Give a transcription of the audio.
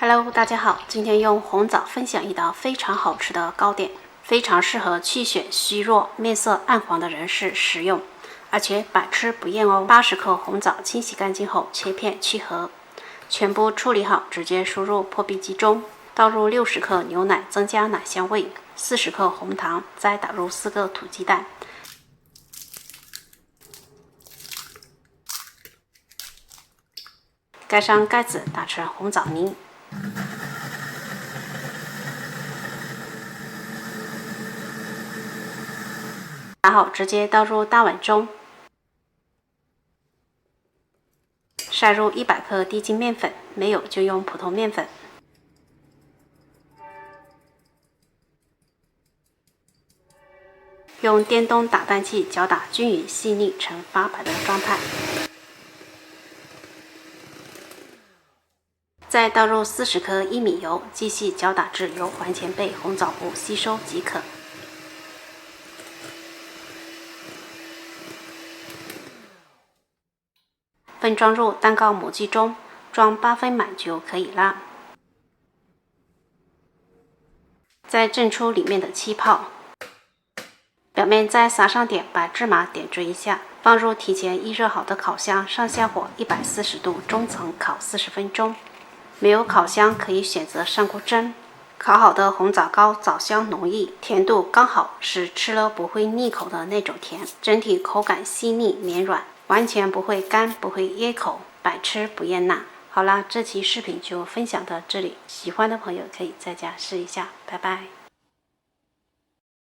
Hello， 大家好，今天用红枣分享一道非常好吃的糕点，非常适合气血虚弱、面色暗黄的人士食用，而且百吃不厌哦。80克红枣清洗干净后切片去核，全部处理好，直接输入破壁机中，倒入60克牛奶，增加奶香味，40克红糖，再打入4个土鸡蛋。盖上盖子，打成红枣泥。打好，直接倒入大碗中，筛入100克低筋面粉，没有就用普通面粉。用电动打蛋器搅打均匀细腻呈发白的状态。再倒入40克薏米油，继续搅打至油完全被红枣糊吸收即可。分装入蛋糕模具中，装8分满就可以啦。再震出里面的气泡，表面再撒上点白芝麻点缀一下，放入提前预热好的烤箱，上下火140度中层烤40分钟。没有烤箱可以选择上锅蒸。烤好的红枣糕枣香浓郁，甜度刚好，是吃了不会腻口的那种甜，整体口感细腻绵软，完全不会干不会噎口，百吃不厌辣。好啦，这期视频就分享到这里，喜欢的朋友可以在家试一下，拜拜。